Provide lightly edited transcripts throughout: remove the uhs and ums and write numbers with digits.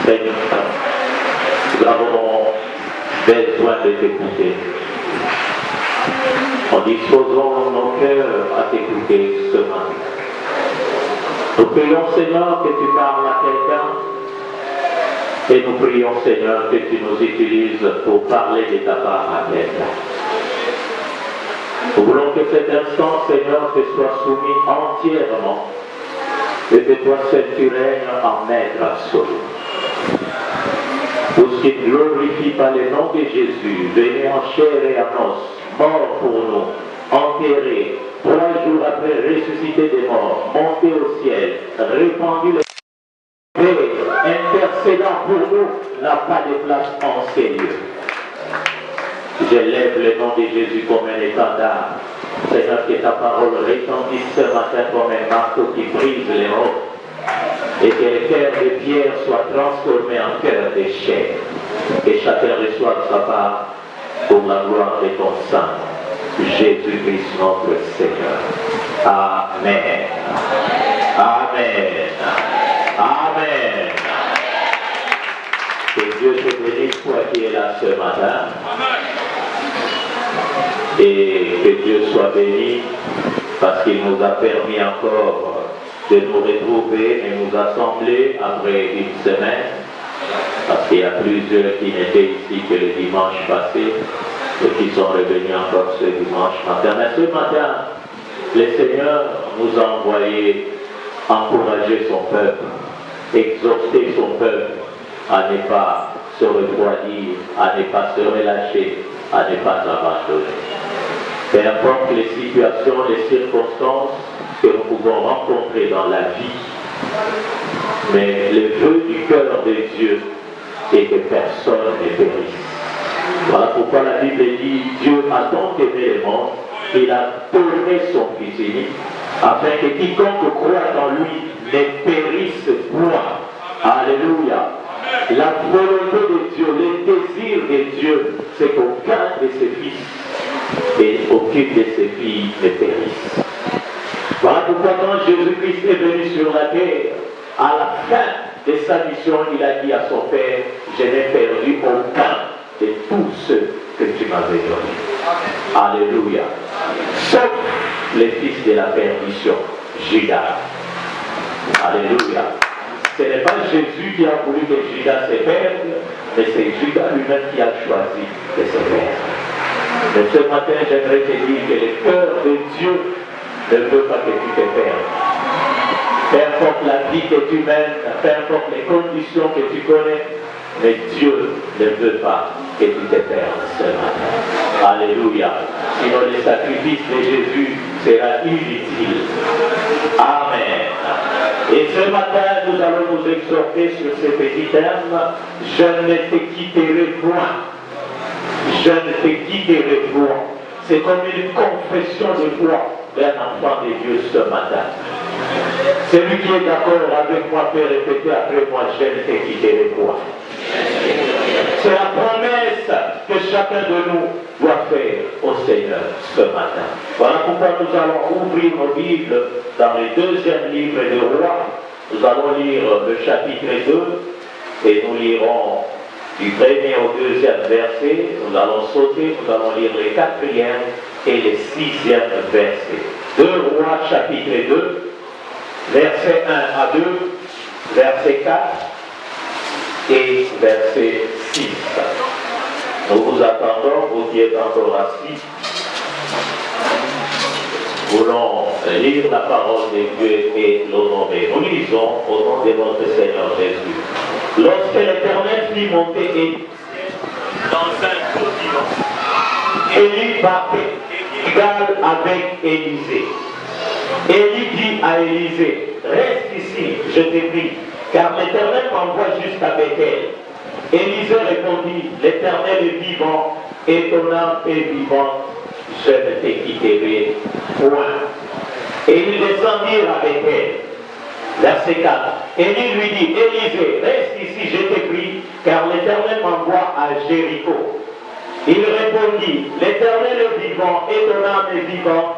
Seigneur, nous avons besoin de t'écouter. En disposant nos cœurs à t'écouter ce matin. Nous prions, Seigneur, que tu parles à quelqu'un. Et nous prions, Seigneur, que tu nous utilises pour parler de ta part à quelqu'un. Nous voulons que cet instant, Seigneur, te soit soumis entièrement. Et que toi seul tu règnes en maître absolu. Tout ce qui ne glorifie pas le nom de Jésus, venu en chair et en os, mort pour nous, enterré, 3 jours après ressuscité des morts, monté au ciel, répandu les et intercédant pour nous, n'a pas de place en ces lieux. J'élève le nom de Jésus comme un étendard. Seigneur, que ta parole retentisse ce matin comme un marteau qui brise les rocs. Et que le cœur de pierre soit transformé en cœur de chair. Que chacun reçoive sa part pour la gloire de ton sang. Jésus-Christ notre Seigneur. Amen. Amen. Amen. Que Dieu te bénisse, toi qui es là ce matin. Et que Dieu soit béni parce qu'il nous a permis encore de nous retrouver et nous assembler après une semaine, parce qu'il y a plusieurs qui n'étaient ici que le dimanche passé et qui sont revenus encore ce dimanche matin. Mais ce matin, le Seigneur nous a envoyé encourager son peuple, exhorter son peuple à ne pas se refroidir, à ne pas se relâcher, à ne pas abandonner. Peu importe les situations, les circonstances que nous pouvons rencontrer dans la vie, mais le vœu du cœur de Dieu est que personne ne périsse. Voilà pourquoi la Bible dit, Dieu a tant aimé le monde qu'il a donné son Fils unique, afin que quiconque croit en lui ne périsse point. Alléluia. La volonté de Dieu, le désir de Dieu, c'est qu'aucun de ses fils et aucune de ses filles ne périsse. Voilà pourquoi quand Jésus-Christ est venu sur la terre, à la fin de sa mission, il a dit à son Père, je n'ai perdu aucun de tous ceux que tu m'avais donnés. Alléluia. Sauf les fils de la perdition, Judas. Alléluia. Ce n'est pas Jésus qui a voulu que Judas se perde, mais c'est Judas lui-même qui a choisi de se perdre. Mais ce matin, j'aimerais te dire que le cœur de Dieu ne veut pas que tu te perdes. Peu importe la vie que tu mènes, peu importe les conditions que tu connais, mais Dieu ne veut pas que tu te perdes ce matin. Alléluia. Sinon le sacrifice de Jésus sera inutile. Amen. Et ce matin, nous allons nous exhorter sur ce petit terme, je ne te quitterai point. Je ne te quitterai point. C'est comme une confession de foi d'un enfant de Dieu ce matin. Celui qui est d'accord avec moi peut répéter après moi, je ne te quitterai point. C'est la promesse que chacun de nous doit faire au Seigneur ce matin. Voilà pourquoi nous allons ouvrir nos Bibles dans le 2e livre des Rois. Nous allons lire le chapitre 2 et nous lirons du 1er au 2e verset. Nous allons sauter, nous allons lire le 4e et le 6e verset. 2 Rois chapitre 2, verset 1 à 2, verset 4 et verset 6. Nous vous attendons, vous qui êtes encore assis. Nous voulons lire la parole de Dieu et l'honorer. Nous lisons au nom de notre Seigneur Jésus. Lorsque l'Éternel fit monter Élie dans un continent, Élie battait égal avec Élisée. Élie dit à Élisée, reste ici, je te prie, car l'Éternel m'envoie jusqu'à Bethel. Élisée répondit, l'Éternel est vivant et ton âme est vivante, je ne te quitterai point. Et ils descendirent à Bethel. Verset 4. Élie lui dit, Élisée, reste ici, je te prie, car l'Éternel m'envoie à Jéricho. Il répondit, l'Éternel est vivant et ton âme est vivante,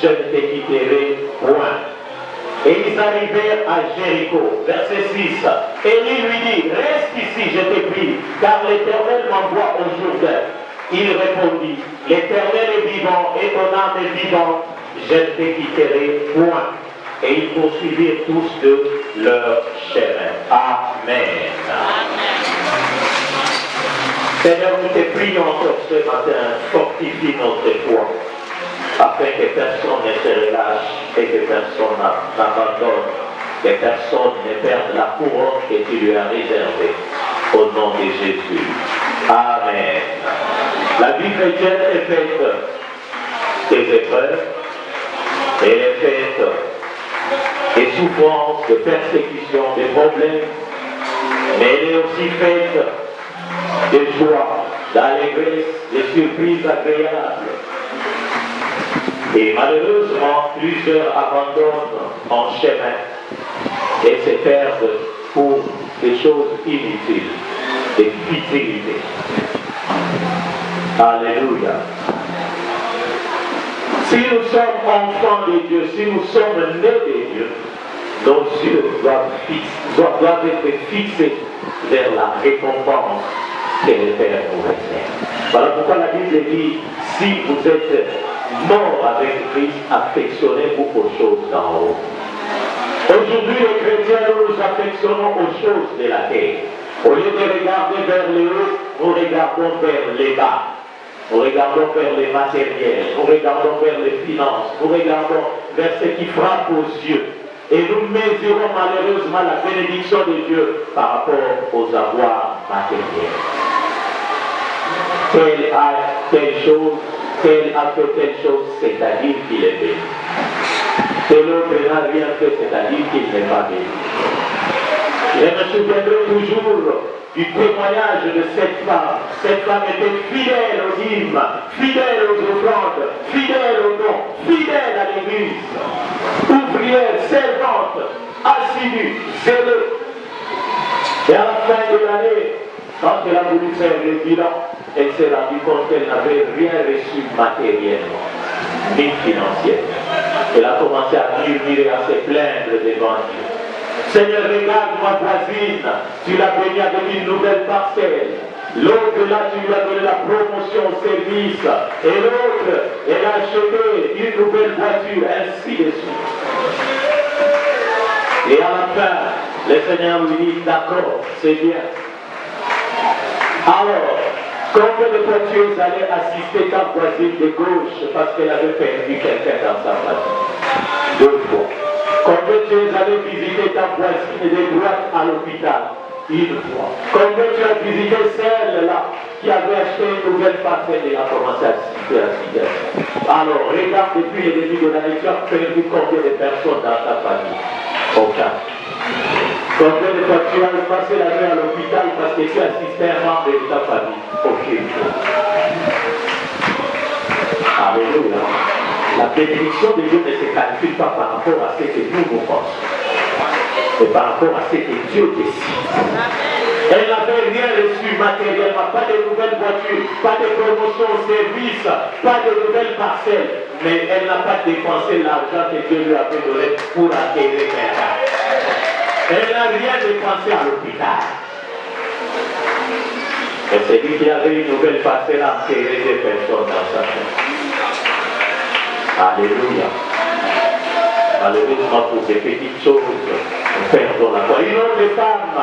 je ne te quitterai point. Et ils arrivèrent à Jéricho. Verset 6. Élie lui dit, reste ici, je te prie, car l'Éternel m'envoie au Jourdain. Il répondit, l'Éternel est vivant et ton âme est vivante, je ne te quitterai point. Et ils poursuivirent tous de leur chemin. Amen. Seigneur, nous te prions encore ce matin, fortifie notre foi, afin que personne ne se relâche et que personne n'abandonne, que personne ne perde la couronne que tu lui as réservée. Au nom de Jésus. Amen. La vie chrétienne est faite des épreuves, elle est faite des souffrances, des persécutions, des problèmes, mais elle est aussi faite de joie, d'allégresse, de surprises agréables. Et malheureusement, plusieurs abandonnent en chemin et se perdent pour des choses inutiles, des futilités. Alléluia. Si nous sommes enfants de Dieu, si nous sommes nés de Dieu, nos yeux doivent être fixés vers la récompense que le Père nous réserve. Voilà pourquoi la Bible dit, si vous êtes morts avec Christ, affectionnez-vous aux choses d'en haut. Aujourd'hui, les chrétiens, nous nous affectionnons aux choses de la terre. Au lieu de regarder vers le haut, nous regardons vers les bas. Nous regardons vers les matériels, nous regardons vers les finances, nous regardons vers ce qui frappe aux yeux. Et nous mesurons malheureusement la bénédiction de Dieu par rapport aux avoirs matériels. Tel a telle chose, tel a fait telle chose, c'est-à-dire qu'il est béni. Tel autre n'a rien fait, c'est-à-dire qu'il n'est pas béni. Je me souviendrai toujours du témoignage de cette femme. Cette femme était fidèle aux hymnes, fidèle aux offrandes, fidèle aux dons, fidèle à l'église, ouvrière, servante, assidue, zéleuse. Et à la fin de l'année, quand elle a voulu faire le bilan, elle s'est rendue compte qu'elle n'avait rien reçu matériellement, ni financièrement. Elle a commencé à murmurer, à se plaindre devant Dieu. Seigneur, regarde ma voisine, tu l'as bénie avec une nouvelle parcelle. L'autre là, tu lui as donné la promotion au service. Et l'autre, elle a acheté une nouvelle voiture, ainsi de suite. Et à la fin, le Seigneur lui dit, d'accord, c'est bien. Alors, combien de fois tu es allé assister ta voisine de gauche parce qu'elle avait perdu quelqu'un dans sa famille? 2 fois. Combien tu es allé visiter ta voisine de droite à l'hôpital? 1 fois. Combien tu as visité celle-là qui avait acheté une nouvelle parcelle et a commencé à citer. Alors, regarde depuis le début de l'année, tu as perdu combien de personnes dans ta famille? Aucun. Combien de fois tu as passé la nuit à l'hôpital parce que tu assistais à un membre de ta famille? Aucune fois. Alléluia. La bénédiction de Dieu ne se calcule pas par rapport à ce que nous pensons, mais par rapport à ce que Dieu décide. Elle n'avait rien reçu matériellement, pas de nouvelles voitures, pas de promotion au service, pas de nouvelles parcelles, mais elle n'a pas dépensé l'argent que Dieu lui avait donné pour acquérir quelqu'un. Elle n'a rien dépensé à l'hôpital. Et c'est lui qui avait une nouvelle parcelle à enterrer des personnes dans sa vie. Alléluia. Malheureusement pour ces petites choses, nous perdons la foi. Une autre femme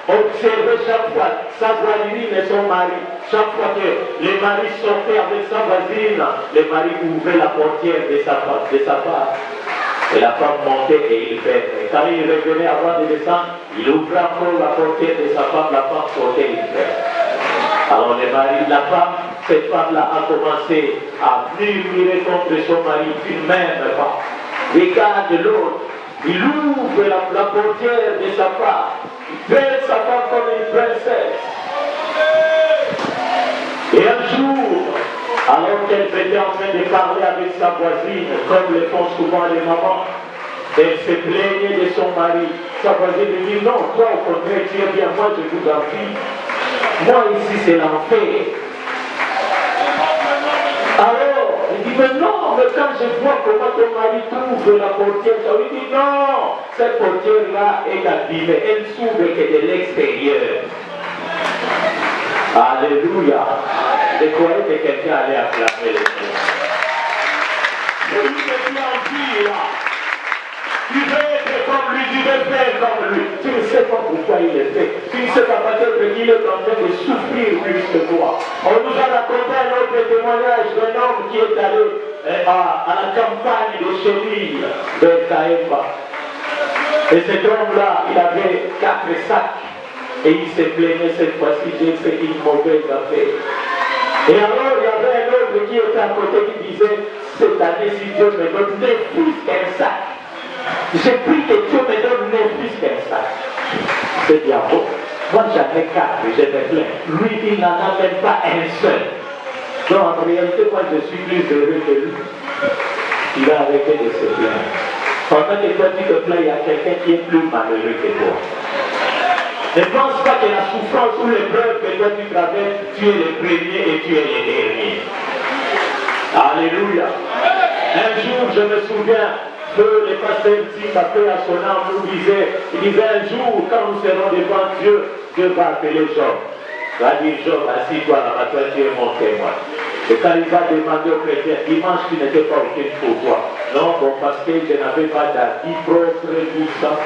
observait chaque fois sa voisine et son mari. Chaque fois que le mari sortait avec sa voisine, le mari ouvrait la portière de sa femme. Et la femme montait et il fermait. Quand il revenait avant de descendre, il ouvrait encore la portière de sa femme, la femme sortait et il fermait. Alors le mari, cette femme-là a commencé à murmurer contre son mari, tu ne m'aimes pas. Regarde l'autre, il ouvre la portière de sa femme, il traite sa femme comme une princesse. Et un jour, alors qu'elle était en train de parler avec sa voisine, comme le font souvent les mamans, elle se plaignait de son mari. Sa voisine lui dit, non, toi au contraire, tu es bien, moi je vous envie. Moi ici c'est l'enfer. Alors, il dit, mais non, mais quand je vois comment ton mari trouve la portière, ça lui dit non, cette portière-là est abîmée, elle s'ouvre que de l'extérieur. Alléluia. Je croyais que quelqu'un allait acclamer le Seigneur. Celui qui est en vie là, tu veux être comme lui, tu veux faire comme lui. Tu ne sais pas pourquoi il le fait. Tu ne sais pas peut-être qu'il est en train de souffrir plus que toi. On nous a raconté un autre témoignage d'un homme qui est allé à la campagne de Chélie, de Taïba. Et cet homme-là, il avait 4 sacs. Et il se plaignait cette fois-ci, j'ai fait une mauvaise affaire. Et alors, il y avait un autre qui était à côté qui disait, cette année, si Dieu me donne plus qu'un sac, j'ai pris que Dieu me donne plus qu'un sac. C'est bien beau. Moi, j'en ai 4, je me plains. Lui, il n'en a même pas un seul. Donc, en réalité, moi, je suis plus heureux que lui. Il a arrêté de se plaindre. Pendant que toi, tu te plains, il y a quelqu'un qui est plus malheureux que toi. Ne pense pas que la souffrance ou l'épreuve que toi tu traverses, tu es le premier et tu es le dernier. Alléluia. Un jour, je me souviens que le pasteur Tim à son âme nous disait, il disait un jour, quand nous serons devant Dieu, Dieu va appeler Job. Il va dire, Job, assis-toi là-bas, toi tu es mon témoin. Et quand il va demander au chrétien, dimanche tu n'étais pas OK pour toi. Non, bon, parce que je n'avais pas d'habit propre, tout ça.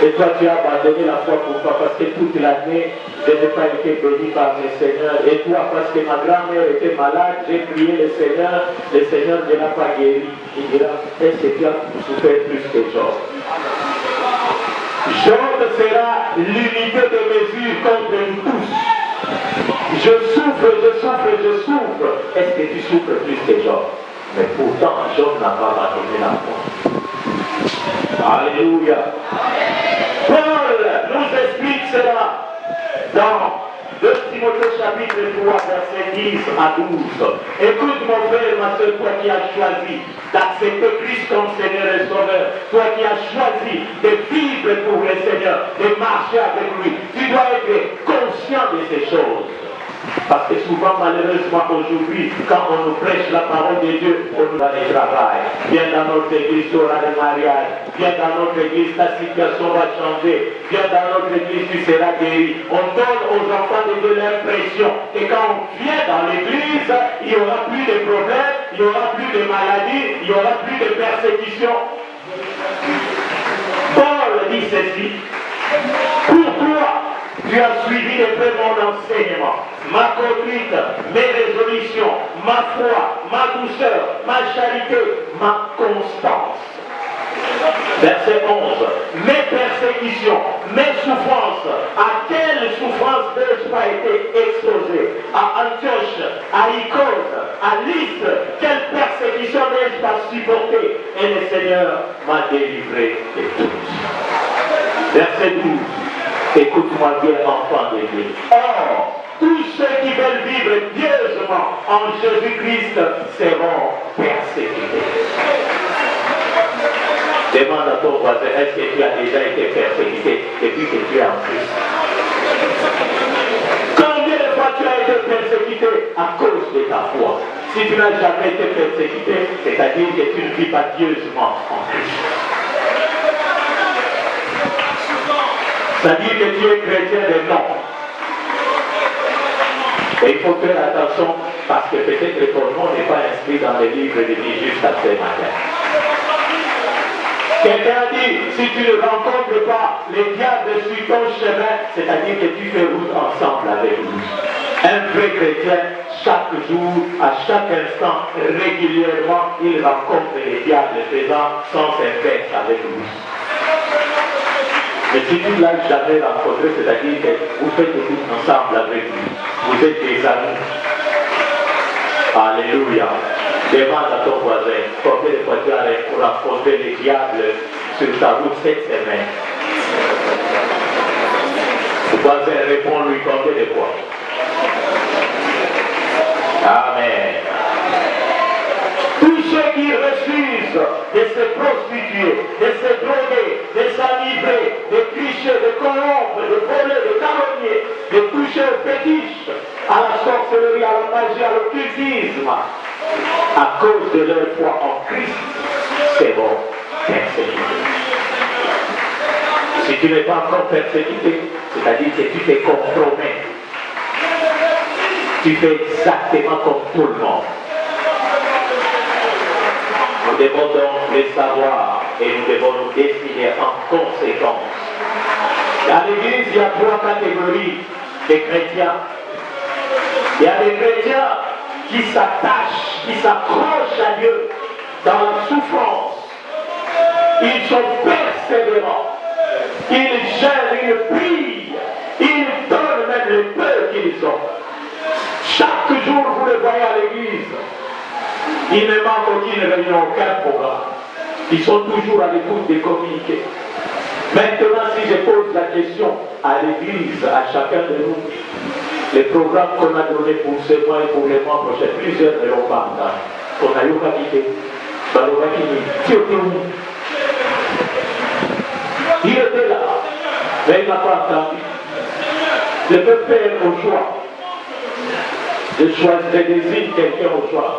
Et toi tu as abandonné la foi pour toi parce que toute l'année je n'ai pas été béni par le Seigneur. Et toi parce que ma grand-mère était malade, j'ai prié le Seigneur ne l'a pas guéri. Il dira, est-ce que tu as souffert plus que Job? Job sera l'unité de mesure contre nous tous. Je souffre. Est-ce que tu souffres plus que Job? Mais pourtant Job n'a pas abandonné la foi. Alléluia. Paul nous explique cela dans 2 Timothée chapitre 3, verset 10 à 12. Écoute mon frère, ma soeur, toi qui as choisi d'accepter Christ comme Seigneur et Sauveur, toi qui as choisi de vivre pour le Seigneur, de marcher avec lui, tu dois être conscient de ces choses. Parce que souvent, malheureusement, aujourd'hui, quand on nous prêche la parole de Dieu, on nous donne le travail. Viens dans notre église, tu auras le mariage. Viens dans notre église, ta situation va changer. Viens dans notre église, tu seras guéri. On donne aux enfants de Dieu l'impression que quand on vient dans l'église, il n'y aura plus de problèmes, il n'y aura plus de maladies, il n'y aura plus de persécutions. Paul dit ceci. Pourquoi tu as suivi de près mon enseignement, ma conduite, mes résolutions, ma foi, ma douceur, ma charité, ma constance. Verset 11. Mes persécutions, mes souffrances. À quelle souffrance n'ai-je pas été exposé? À Antioche, à Icône, à Lystre, quelle persécution n'ai-je pas supporté? Et le Seigneur m'a délivré de tous. Verset 12. Écoute-moi bien, enfant de Dieu. Or, tous ceux qui veulent vivre pieusement en Jésus-Christ seront persécutés. Demande à ton voisin, est-ce que tu as déjà été persécuté depuis que tu es en Christ? Combien de fois tu as été persécuté à cause de ta foi? Si tu n'as jamais été persécuté, c'est-à-dire que tu ne vis pas pieusement en Christ. C'est-à-dire que tu es chrétien de nom. Et il faut faire attention parce que peut-être que ton nom n'est pas inscrit dans les livres de vie jusqu'à ce matin. Quelqu'un dit, si tu ne rencontres pas les diables sur ton chemin, c'est-à-dire que tu fais route ensemble avec lui. Un vrai chrétien, chaque jour, à chaque instant, régulièrement, il rencontre les diables faisant sens inverse avec lui. Mais si tu ne l'as jamais rencontré, c'est-à-dire que vous faites tout ensemble avec lui. Vous êtes des amis. Alléluia. Demande à ton voisin, combien de fois tu as rencontré les diables sur ta route cette semaine? Le voisin répond-lui combien de fois? Amen. Tous ceux qui refusent de se prostituer, de se droguer, de s'enivrer, de tricher, de corrompre, de voler, de calomnier, de toucher aux fétiches, à la sorcellerie, à la magie, à l'occultisme, à cause de leur foi en Christ, seront persécutés. Si tu n'es pas encore persécuté, c'est-à-dire que tu te compromets, tu fais exactement comme tout le monde. Nous devons donc le savoir et nous devons nous décider en conséquence. Dans l'Église, il y a 3 catégories de chrétiens. Il y a des chrétiens qui s'attachent, qui s'accrochent à Dieu dans la souffrance. Ils sont persévérants. Ils gèrent, ils prient, ils donnent même le peu qu'ils ont. Chaque jour, vous les voyez à l'église. Il ne manque aucune réunion, aucun programme. Ils sont toujours à l'écoute des communiqués. Maintenant, si je pose la question à l'église, à chacun de nous, les programmes qu'on a donnés pour ce mois et pour les mois prochains, plusieurs ne l'ont pas entendu. On a eu qu'à quitter. Il était là, mais il n'a pas entendu. Je peux faire au choix. Je choisis, je désigne quelqu'un au choix.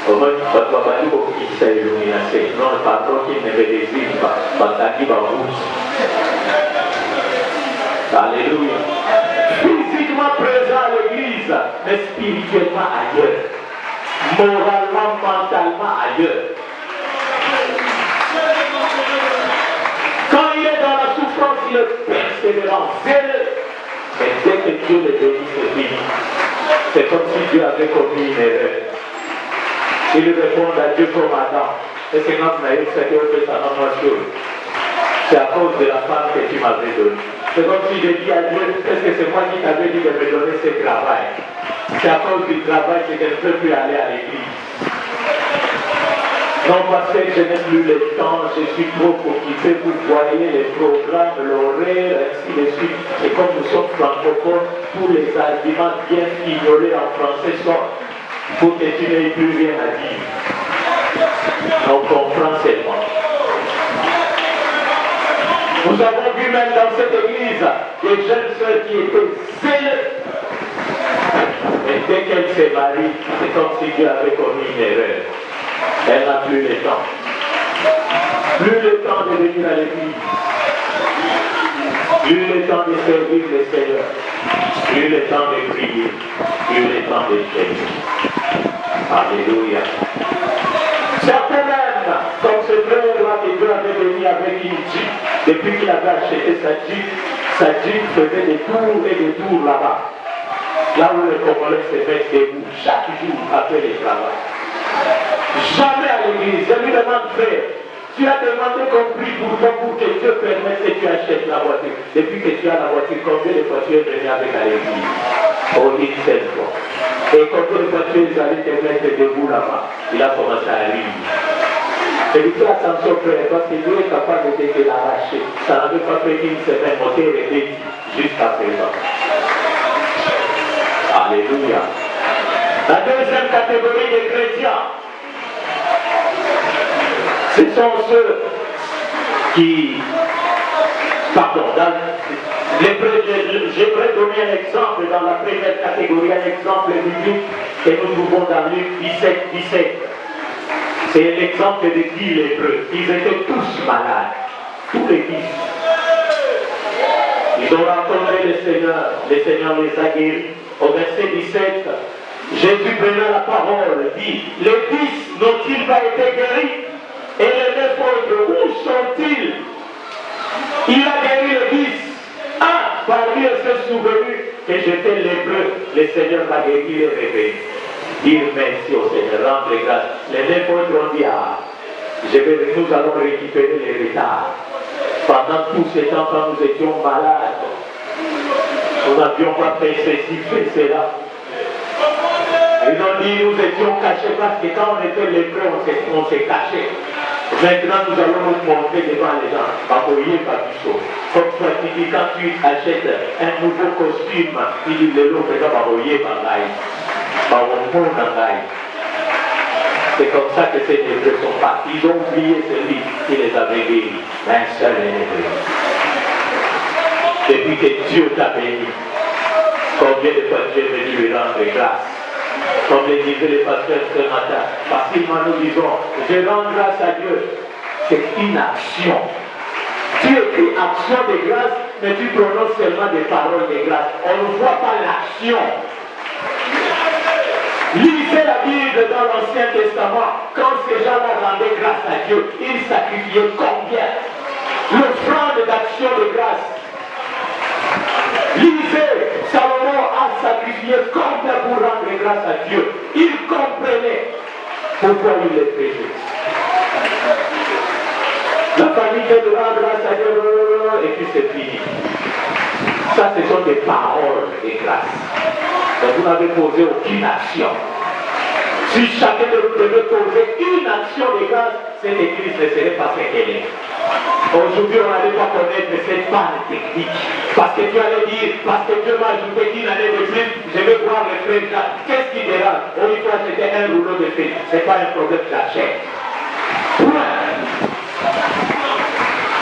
Au moins, votre papa dit qu'il s'est illuminé. Non, le patron qui ne me désigne pas, Bataki Babous. Alléluia. Physiquement présent à l'église, mais spirituellement ailleurs. Moralement, mentalement ailleurs. Quand il est dans la souffrance, il est persévérant, zéleux. Mais dès que Dieu le bénit, c'est fini. C'est comme si Dieu avait commis une erreur. Il répond à Dieu comme Adam. Et c'est notre naïf, c'est que fait ça dans moi chose. C'est à cause de la femme que tu m'avais donnée. C'est comme si je dis à Dieu, est-ce que c'est moi qui t'avais dit de me donner ce travail? C'est à cause du travail que je ne peux plus aller à l'église. Non, parce que je n'ai plus le temps, je suis trop occupé pour voyer les programmes, l'horaire, ainsi de suite. Et comme nous sommes francophones, tous les arguments bien fignolés en français sortent pour que tu n'aies plus rien à dire. On comprend seulement. Nous avons vu même dans cette église des jeunes sœurs qui étaient zélées. Et dès qu'elles se marient, c'est comme si Dieu avait commis une erreur. Elle n'a plus le temps. Plus le temps de venir à l'église. Plus le temps de servir le Seigneur. Plus le temps de prier. Plus le temps de chercher. Alléluia. Certains même, comme ce frère-là que Dieu avait venu avec une jeep, depuis qu'il avait acheté sa jeep faisait des tours et des tours là-bas. Là où les Congolais se mettent debout chaque jour après le travail. Jamais à l'église. Je lui demande, frère, tu as demandé qu'on prie pour toi pour que Dieu permette que tu achètes la voiture. Depuis que tu as la voiture, combien de fois tu es venu avec à l'église? Oh, une seule fois. Et combien de fois tu es allé te mettre debout là-bas? Il a commencé à rire. Et il fait attention, frère, parce que Dieu est capable de te l'arracher. Ça n'avait pas fait une semaine, monter et dédié jusqu'à présent. Alléluia. La deuxième catégorie des chrétiens, ce sont ceux qui, j'aimerais donner un exemple dans la première catégorie, un exemple biblique que nous trouvons dans Luc 17. C'est l'exemple de 10 lépreux. Ils étaient tous malades, tous les 10. Ils ont rencontré le Seigneur les a guéris. Au verset 17, Jésus prenant la parole dit, les 10 n'ont-ils pas été guéris? Et les 9 autres, où sont-ils? Il a guéri les 10. Ah, parmi eux s'est souvenu que j'étais lépreux. Le Seigneur m'a guéri et réveillé. Dire merci au Seigneur, rendre grâce. Les 9 autres ont dit, ah, nous allons récupérer les retards. Pendant tout ce temps, quand nous étions malades, nous n'avions pas fait ceci, fait cela. Ils ont dit, nous étions cachés parce que quand on était lépreux, on s'est cachés. Maintenant, nous allons nous montrer devant les gens. Comme toi, tu dis, quand tu achètes un nouveau costume, tu dis, le lot, c'est comme ça que ces lépreux sont partis. Ils ont oublié celui qui les avait guéris. Un seul lépreux. Depuis que Dieu t'a béni, combien de fois tu es venu lui rendre grâce? Comme le disait le pasteur ce matin, facilement nous disons, je rends grâce à Dieu. C'est une action. Tu écris action de grâce, mais tu prononces seulement des paroles de grâce. On ne voit pas l'action. Lisez la Bible dans l'Ancien Testament. Quand ces gens-là rendaient grâce à Dieu, ils sacrifiaient combien? L'offrande d'action de grâce. Lisez, Salomon a sacrifié combien pour rendre grâce à Dieu. Il comprenait pourquoi il les faisait. La famille fait de rendre grâce à Dieu et puis c'est fini. Ça, ce sont des paroles de grâce. Donc vous n'avez posé aucune action. Si chacun de vous devait poser une action de grâce, cette église ne serait pas ce qu'elle est. Aujourd'hui, on n'allait pas connaître cette panne technique. Parce que tu allais dire, parce que Dieu m'a ajouté une année de plus, je vais voir les frères là. Qu'est-ce qui dérange? On lui faut acheter un rouleau de fil. Ce n'est pas un problème, j'achète. Point.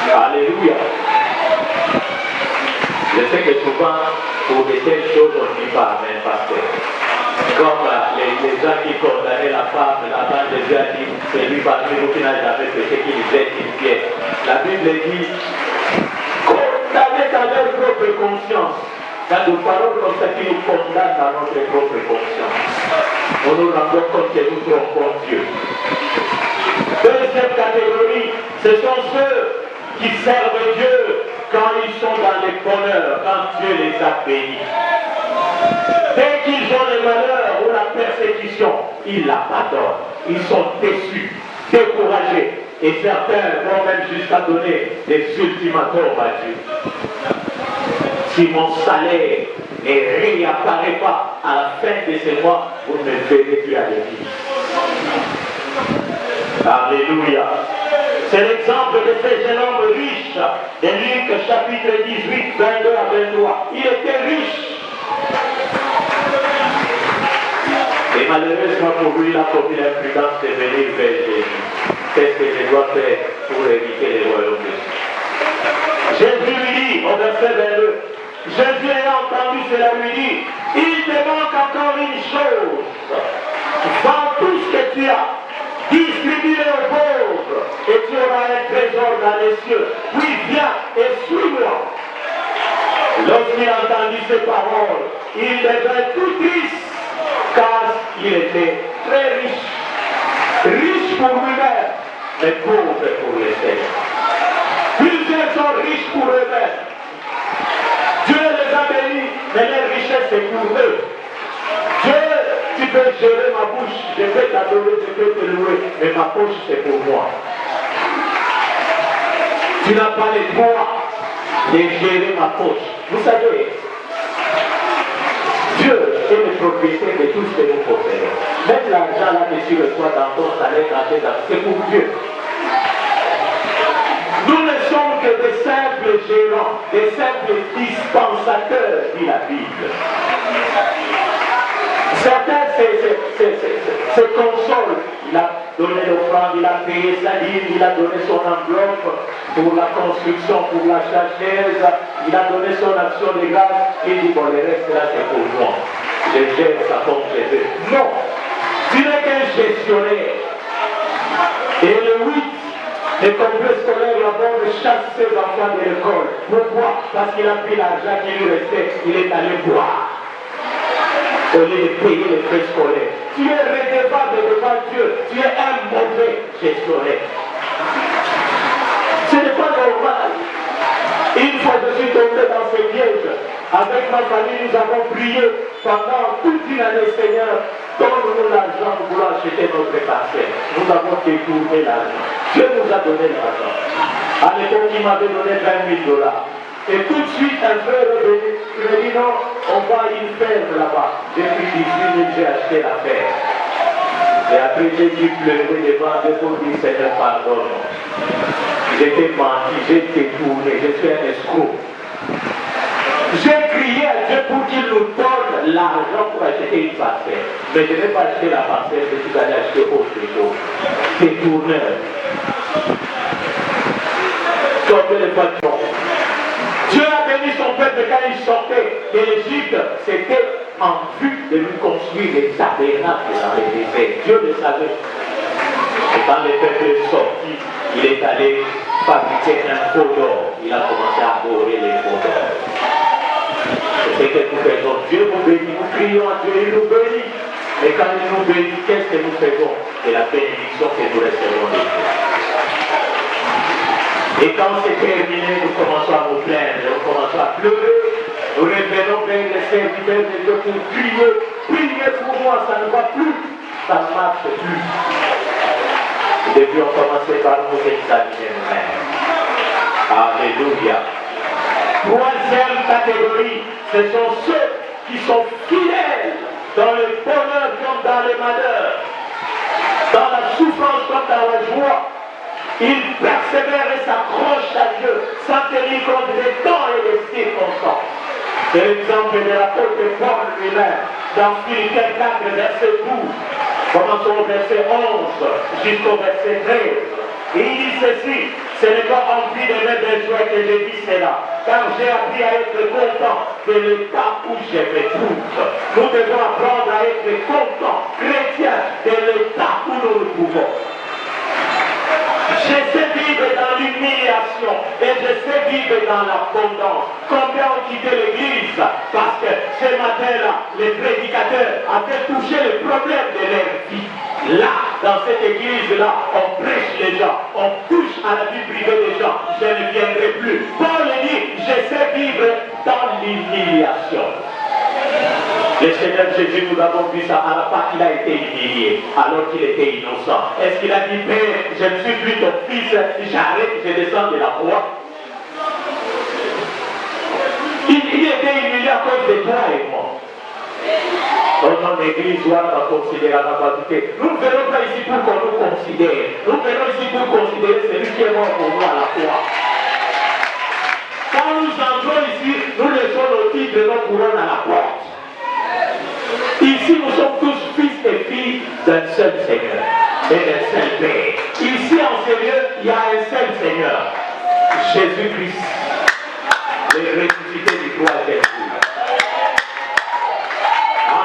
Alléluia. Je sais que souvent, pour de telles choses, on ne dit pas Amen, pasteur. Comme les gens qui condamnaient la femme de Dieu a dit, c'est lui parmi nous qui n'a jamais péché, qui nous jette une pierre. La Bible dit, condamnez dans leur propre conscience. Dans nos paroles comme ça qui nous condamnent dans notre propre conscience. On nous rendons compte que nous trompons Dieu. Deuxième catégorie, ce sont ceux qui servent Dieu quand ils sont dans le bonheur, quand Dieu les a bénis. Dès qu'ils ont le malheur ou la persécution, ils l'abandonnent. Ils sont déçus, découragés. Et certains vont même jusqu'à donner des ultimatums à Dieu. Si mon salaire ne réapparaît pas à la fin de ce mois, vous ne me verrez plus à l'église. Alléluia. C'est l'exemple de ce jeune homme riche de Luc chapitre 18, 22 à 23. Il était riche. Et malheureusement pour lui, il a commis l'imprudence de venir vers Jésus. Qu'est-ce que je dois faire pour éviter les royaumes de Dieu? Jésus lui dit, au verset 22, Jésus ayant entendu cela lui dit, il te manque encore une chose. Vends tout ce que tu as, distribue-le aux pauvres, et tu auras un trésor dans les cieux. Puis viens et suis-moi. Lorsqu'il entendit ces paroles, il devint tout triste, car il était très riche. Riche pour lui-même, mais pauvre pour les autres. Plusieurs sont riches pour eux-mêmes. Dieu les a bénis, mais leur richesse est pour eux. Dieu, tu peux gérer ma bouche, je peux t'adorer, je peux te louer, mais ma poche c'est pour moi. Tu n'as pas le droit de gérer ma poche. Vous savez, Dieu est le propriétaire de tout ce que nous possédons. Même l'argent là que tu reçois dans ton salaire, c'est pour Dieu. Nous ne sommes que des simples gérants, des simples dispensateurs, dit la Bible. Certains se consolent. Il a donné l'offrande, il a payé sa livre, il a donné son enveloppe pour la construction, pour l'achat chaise, il a donné son action de grâce, il dit bon, le reste là c'est pour moi. Je gère ça comme je veux. Non, tu n'es qu'un gestionnaire. Et le 8, le complexe scolaire là-bas chasse ses enfants de l'école. Pourquoi? Parce qu'il a pris l'argent qui lui restait, il est allé boire. Au lieu de payer les frais scolaires. Tu es redevable devant Dieu. Tu es un mauvais gestionnaire. Ce n'est pas normal. Une fois je suis tombé dans ce piège. Avec ma famille, nous avons prié pendant toute une année, Seigneur. Donne-nous l'argent pour vouloir acheter notre parcelle. Nous avons détourné l'argent. Dieu nous a donné l'argent. À l'époque, il m'avait donné 20 000 $. Et tout de suite, un frère est venu. Il m'a dit non, on va à une ferme là-bas. J'ai pris 18 000, j'ai acheté la ferme. Et après, j'ai dû pleurer devant Dieu pour dire Seigneur, pardonne-moi. J'étais menti, j'ai détourné, je suis un escroc. J'ai crié à Dieu pour qu'il nous donne l'argent pour acheter une parcelle. Mais je n'ai pas acheté la parcelle, je suis allé acheter autre chose. Détourneur. Comme les patrons. Dieu a béni son peuple quand il sortait de l'Égypte, c'était en vue de lui construire des tabernacles dans les déserts. Dieu le savait. Et quand le peuple est sorti, il est allé fabriquer un faux d'or. Il a commencé à adorer les faux d'or. C'est ce que nous faisons. Dieu nous bénit, nous prions à Dieu, il nous bénit. Et quand il nous bénit, qu'est-ce que nous faisons? C'est la bénédiction que nous recevons de Dieu. Et quand c'est terminé, nous commençons à nous plaindre, nous commençons à pleurer. Nous revenons vers les serviteurs de Dieu pour prier. Priez pour moi, ça ne va plus. Ça ne marche plus. Nous devions commencer par nous examiner nous-mêmes. Alléluia. Troisième catégorie, ce sont ceux qui sont fidèles dans le bonheur comme dans le malheur, dans la souffrance comme dans la joie. Ils persévèrent et s'accrochent à Dieu sans tenir compte des temps et des circonstances. C'est l'exemple de l'apôtre Paul lui-même dans Philippiens 4, verset 12. Commençons au verset 11 jusqu'au verset 13. Et il dit ceci: ce n'est pas en vue de mes besoins que je dis cela, car j'ai appris à être content de l'état où je me trouve. Nous devons apprendre à être contents, chrétiens, de l'état où nous nous trouvons. Je sais vivre dans l'humiliation et je sais vivre dans l'abondance. Combien ont quitté l'église parce que ce matin-là, les prédicateurs avaient touché le problème de leur vie. Là, dans cette église-là, on prêche les gens, on touche à la vie privée des gens. Je ne viendrai plus. Paul dit, je sais vivre dans l'humiliation. Le Seigneur Jésus, nous avons vu ça à la part, il a été humilié alors qu'il était innocent. Est-ce qu'il a dit, Père, je ne suis plus ton fils, j'arrête, je descends de la croix? Il était humilié à cause de toi et moi. Au nom de l'église, on va considérer la capacité. Nous ne venons pas ici pour qu'on nous considère. Nous venons ici pour considérer celui qui est mort pour nous à la croix. Quand nous entrons ici, nous laissons nos titres et nos couronnes à la porte. Ici, nous sommes tous fils et filles d'un seul Seigneur et d'un seul Père. Ici, en ce lieu, il y a un seul Seigneur, Jésus-Christ, le ressuscité du troisième jour.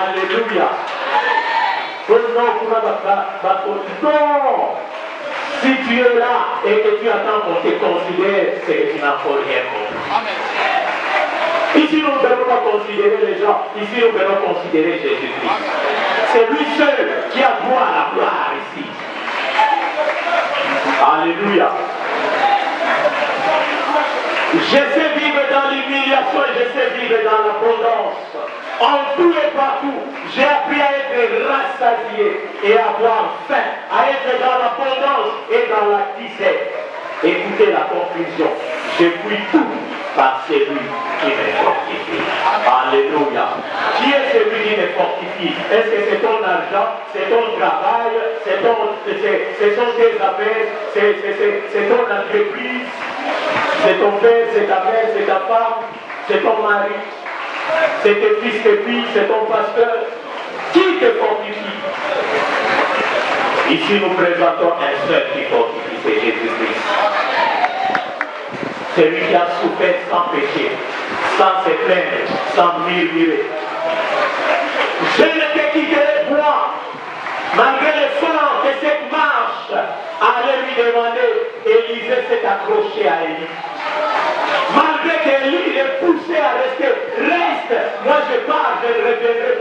Alléluia. Non. Si tu es là et que tu attends qu'on te considère, c'est que tu n'as pas rien compris. Amen. Ici, nous ne venons pas considérer les gens. Ici, nous venons considérer Jésus-Christ. C'est lui seul qui a droit à la gloire ici. Alléluia. Je sais vivre dans l'humiliation et je sais vivre dans l'abondance. En tout et partout, j'ai appris à être rassasié et à avoir faim, à être dans l'abondance et dans la disette. Écoutez la conclusion. Je puis tout par celui qui me fortifie. Alléluia. Qui est celui qui me fortifie? Est-ce que c'est ton argent, c'est ton travail, ce sont tes affaires, c'est ton entreprise, c'est ton père, c'est ta mère, c'est ta femme, c'est ton mari, c'est tes fils, tes filles, c'est ton pasteur? Qui te fortifie? Ici nous présentons un seul qui fortifie, c'est Jésus-Christ. Celui qui a souffert sans péché, sans se plaindre, sans murmurer. Je ne te quitterai point, malgré l'effort que cette marche allait lui demander. Élisée s'est accroché à Élie. Malgré qu'Élie est poussé à rester, reste, moi je pars, je reviendrai.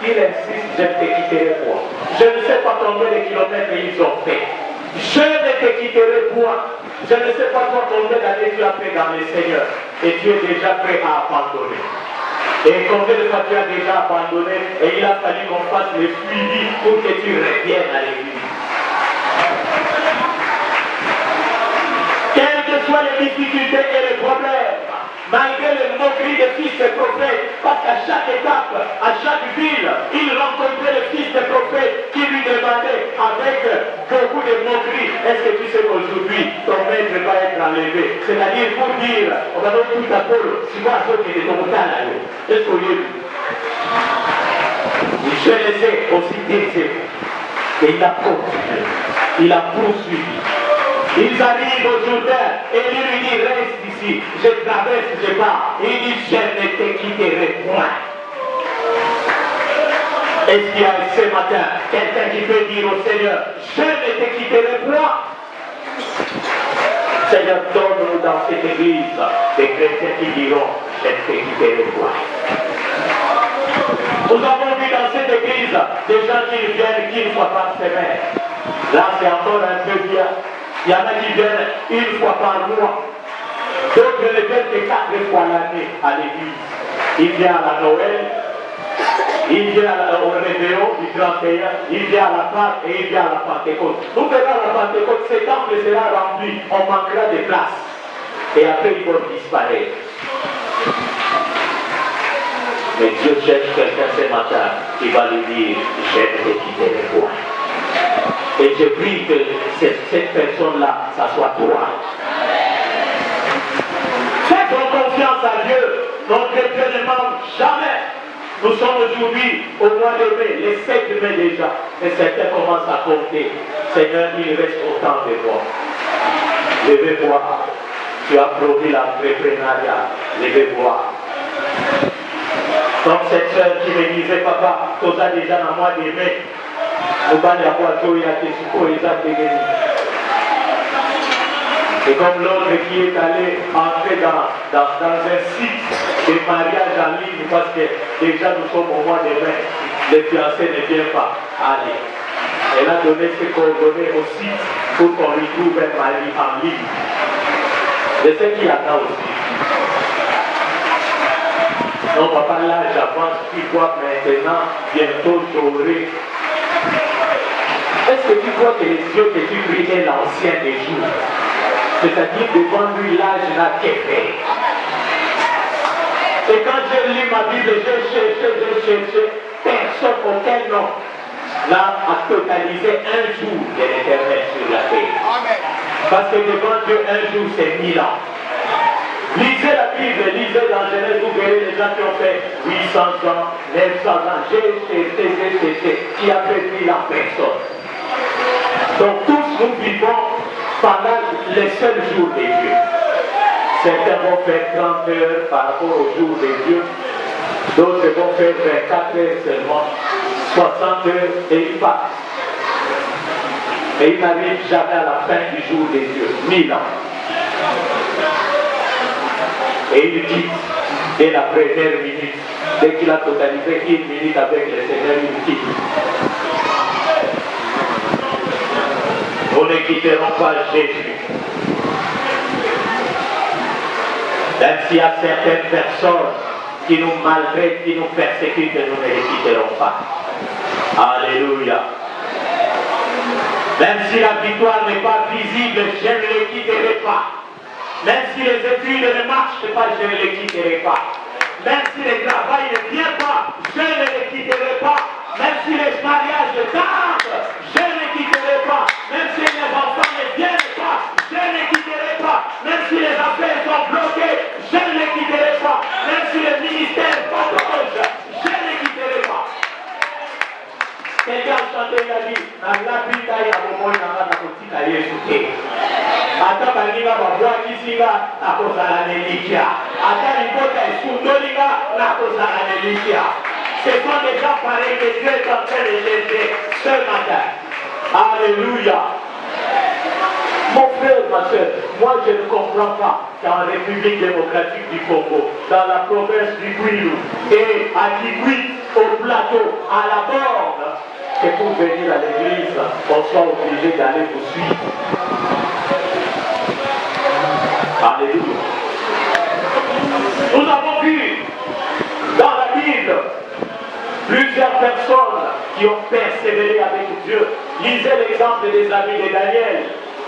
Il insiste, je ne te quitterai point. Je ne sais pas combien de kilomètres ils ont fait. Je ne te quitterai point. Je ne sais pas toi combien d'années tu as fait dans le Seigneur. Et tu es déjà prêt à abandonner. Et combien de fois tu as déjà abandonné et il a fallu qu'on fasse le suivi pour que tu reviennes à l'église. Quelles que soient les difficultés et les problèmes, malgré les moqueries des fils des prophètes, parce qu'à chaque étape, à chaque ville, il rencontrait les fils des prophètes qui lui demandaient avec beaucoup de moqueries, est-ce que tu sais qu'aujourd'hui ton maître va être enlevé? C'est-à-dire pour dire, on va donc tout à Paul, si moi je suis ton talent, est-ce que je les ai aussi désertés. Et il a continué, il a poursuivi. Ils arrivent au Jourdain et lui dit, reste ici, je traverse, je pars. Il dit, je ne te quitterai point. Est-ce qu'il y a ce matin quelqu'un qui peut dire au Seigneur, je ne te quitterai point? Seigneur, donne-nous dans cette église des chrétiens qui diront, je ne te quitterai point. Nous avons vu dans cette église des gens qui viennent qu'une fois par semaine. Là, c'est encore un peu bien. Il y en a qui viennent une fois par mois. D'autres ne viennent que 4 fois l'année à l'église. Il vient à la Noël, il vient au réveillon du 31, il vient à la Pâque et il vient à la Pentecôte. Nous verrons à la Pentecôte, ce temple sera rempli, on manquera de place. Et après, ils vont disparaître. Mais Dieu cherche quelqu'un ce matin qui va lui dire, je ne te quitterai point. Et je prie que cette personne-là, ça soit toi. Faisons confiance à Dieu. Notre Dieu ne manque jamais. Nous sommes aujourd'hui au mois de mai, les 7 mai déjà. Et certains commencent à compter. Seigneur, il reste autant de mois. Je vais voir. Tu as produit l'entrepreneuriat. Je vais voir. Donc cette soeur qui me disait, papa, tu as déjà dans le mois de mai. Et comme l'autre qui est allé entrer dans un site de mariage en ligne, parce que déjà nous sommes au mois de mai, les fiancés ne viennent pas. Allez. Elle a donné ses coordonnées au site pour qu'on lui trouve un mari en ligne. Je sais qu'il y en a aussi. Non, papa, là, j'avance, tu vois maintenant, bientôt j'aurai. Est-ce que tu crois que les yeux que tu pries est l'ancien des jours? C'est-à-dire devant lui, l'âge n'a qu'effet. Et quand j'ai lu ma Bible, j'ai cherché, personne auquel nom là a totalisé un jour de l'éternel sur la terre. Parce que devant Dieu, un jour, c'est 1000 ans. Lisez la Bible, lisez dans Genèse, vous verrez les gens qui ont fait 800 ans, 900 ans. J'ai cherché, qui a fait 1000 ans, personne. Donc tous nous vivons pendant les seuls jours de Dieu. Certains vont faire 30 heures par rapport au jour de Dieu. D'autres vont faire 24 heures seulement, 60 heures et ils partent. Et ils n'arrivent jamais à la fin du jour de Dieu, 1000 ans. Et il quitte dès la première minute. Dès qu'il a totalisé 1 minute avec le Seigneur, il quitte. Nous ne quitterons pas Jésus. Même s'il y a certaines personnes qui nous maltraitent, qui nous persécutent, nous ne les quitterons pas. Alléluia. Même si la victoire n'est pas visible, je ne les quitterai pas. Même si les études ne marchent pas, je ne les quitterai pas. Même si le travail ne vient pas, je ne les quitterai pas. Même si les mariages tardent, je ne les quitterai pas. Même si les enfants ne viennent pas, je ne les quitterai pas. Même si les affaires sont bloquées, je ne les quitterai pas. Même si le ministère protège, je ne les quitterai pas. Quelqu'un a chanté, il a dit, ata balinga babwa kisinga nakozala nelikia ata libota esundolinga nakozala nelikia. Ce sont des gens pareils que Dieu est en train de chercher ce matin. Alléluia. Mon frère, ma soeur, moi je ne comprends pas qu'en République démocratique du Congo, dans la province du Kwilu et à Kikwit, au plateau, à la borne, que pour venir à l'église, on soit obligé d'aller vous suivre. Alléluia. Nous avons vu dans la Bible plusieurs personnes qui ont persévéré avec Dieu. Lisez l'exemple des amis de Daniel,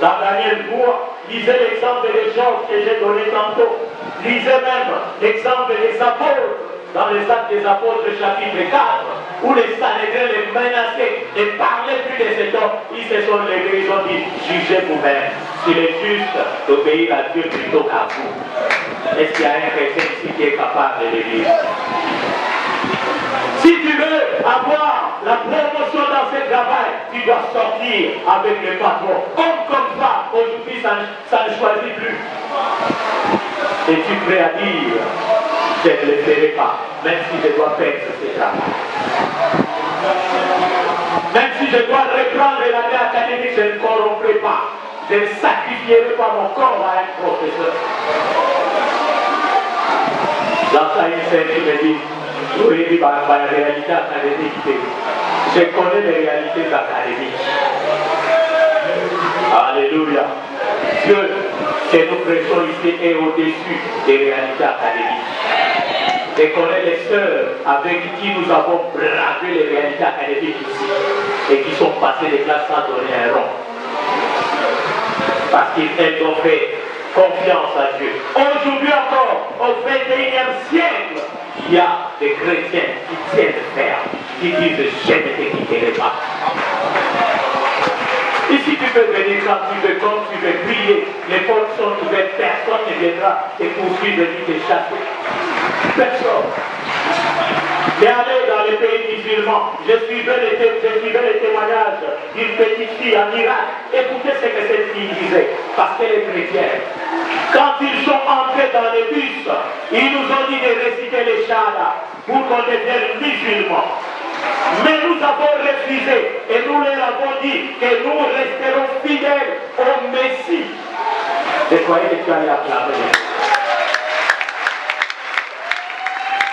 dans Daniel 3. Lisez l'exemple des gens que j'ai donné tantôt. Lisez même l'exemple des apôtres, dans les Actes des Apôtres, chapitre 4, où les Sanhédrins les menaçaient et parlaient plus de cet homme. Ils se sont levés, ils ont dit, jugez vous-même. S'il est juste d'obéir à Dieu plutôt qu'à vous. Est-ce qu'il y a un chrétien ici qui est capable de le dire? Si tu veux avoir la promotion dans ce travail, tu dois sortir avec le patron. Homme comme ça, aujourd'hui, ça ne choisit plus. Es-tu prêt à dire, je ne le ferai pas, même si je dois perdre ce travail? Même si je dois reprendre l'année académique, je ne corromprai pas. Je ne sacrifierai pas mon corps à un professeur. J'entends une sœur qui me dit, oui, il y a une réalité académique. Je connais les réalités académiques. Alléluia. Dieu que nous prêchons ici est au-dessus des réalités académiques. Je connais les sœurs avec qui nous avons bravé les réalités académiques ici et qui sont passées des classes sans donner un rond. Parce qu'elles ont fait confiance à Dieu. Aujourd'hui encore, au 21e siècle, il y a des chrétiens qui tiennent ferme, qui disent je ne te quitterai pas. Ici tu peux venir quand tu veux, comme tu veux prier, les portes sont ouvertes, personne ne viendra te poursuivre ni te chasser. Personne. Mais allez dans les pays musulmans, je suivais les témoignages d'une petite fille en Irak. Écoutez ce que cette fille disait, parce qu'elle est chrétienne. Quand ils sont entrés dans les bus, ils nous ont dit de réciter les shahadas pour qu'on devienne musulmans. Mais nous avons refusé et nous leur avons dit que nous resterons fidèles au Messie. Je croyais que tu allais acclamer.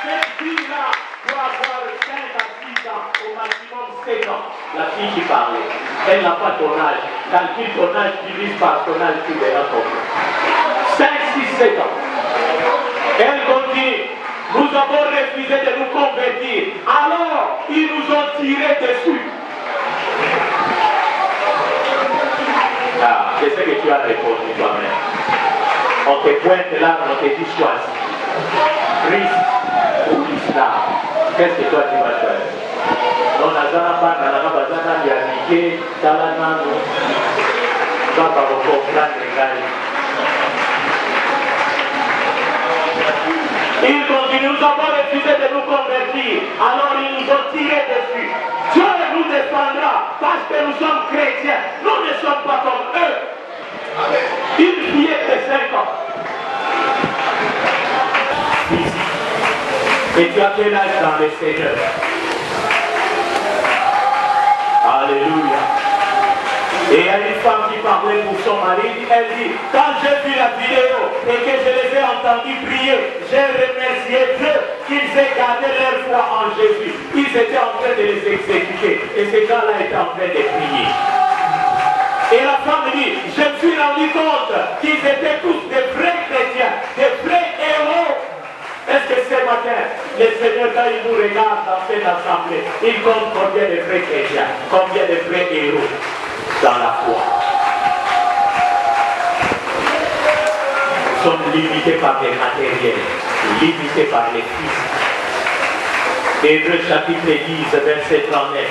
Cette fille-là doit avoir 5 à 6 ans, au maximum 7 ans. La fille qui parlait, elle n'a pas ton âge. Calcule ton âge, divise par ton âge, tu verras ton âge. 5, 6, 7 ans. Elle continue. Nous avons refusé de nous convertir. Alors, ils nous ont tiré dessus. Ah, je sais que tu as répondu toi-même. On te pointe là, on te dit choisis. Christ ou l'islam. Qu'est-ce que toi tu vas choisir? Non, Nazana pas, Nazana Bazana, Yanniké, Talana, nous va pas comprendre les gars. Ils continuent, nous avons refusé de nous convertir, alors ils nous ont tiré dessus. Dieu nous défendra parce que nous sommes chrétiens. Nous ne sommes pas comme eux. Amen. Une fillette de 5 ans. Et tu as quel âge dans le Seigneur? Alléluia. Et il y a une femme qui parlait pour son mari, elle dit, quand j'ai vu la vidéo et que je les ai entendus prier, j'ai remercié Dieu qu'ils aient gardé leur foi en Jésus. Ils étaient en train de les exécuter et ces gens-là étaient en train de prier. Et la femme dit, je me suis rendu compte qu'ils étaient tous des vrais chrétiens, des vrais héros. Est-ce que ce matin, le Seigneur, quand il nous regarde dans cette assemblée, il compte combien de vrais chrétiens, combien de vrais héros dans la foi? Nous sommes limités par les matériels, limités par les fils. Hébreux chapitre 10, verset 39.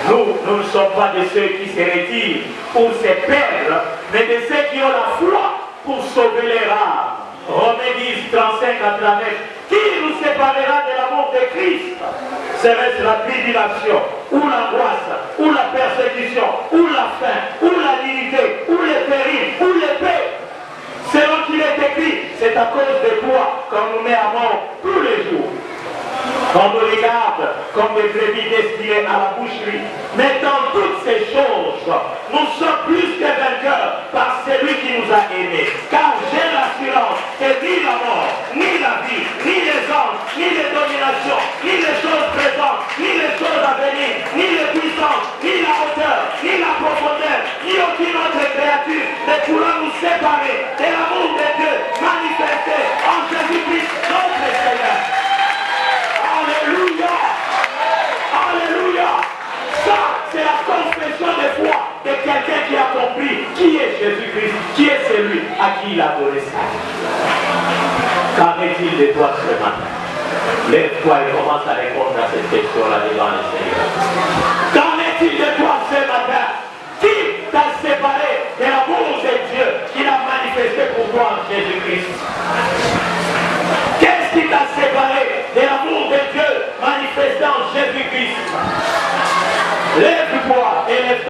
Nous ne sommes pas de ceux qui se retirent pour se perdre, mais de ceux qui ont la foi pour sauver les âmes. Romains 10, 35 à 39. Qui nous séparera de l'amour de Christ? Serait-ce la tribulation, ou l'angoisse, ou la persécution, ou la faim, ou la dignité, ou les périls, ou l'épée? Selon qu'il est écrit, c'est à cause de toi qu'on nous met à mort tous les jours. On nous regarde comme des brebis destinées à la boucherie. Mais dans toutes ces choses, nous sommes plus que vainqueurs par celui qui nous a aimés. Car j'ai l'assurance que ni la mort, ni la vie, ni les anges, ni les dominations, ni les choses présentes, ni les choses à venir, ni les puissances, ni la hauteur, ni la profondeur, ni aucune autre créature ne pourra nous séparer de l'amour de Dieu manifesté en Jésus-Christ notre Seigneur. Alléluia! Alléluia! Ça, c'est la confession de foi de quelqu'un qui a compris qui est Jésus-Christ, qui est celui à qui il a donné ça. Qu'en est-il de toi ce matin? Lève-toi et commence à répondre à cette question-là devant le Seigneur. Qu'en est-il de toi ce matin? Qui t'a séparé de l'amour de Dieu qu'il a manifesté pour toi en Jésus-Christ?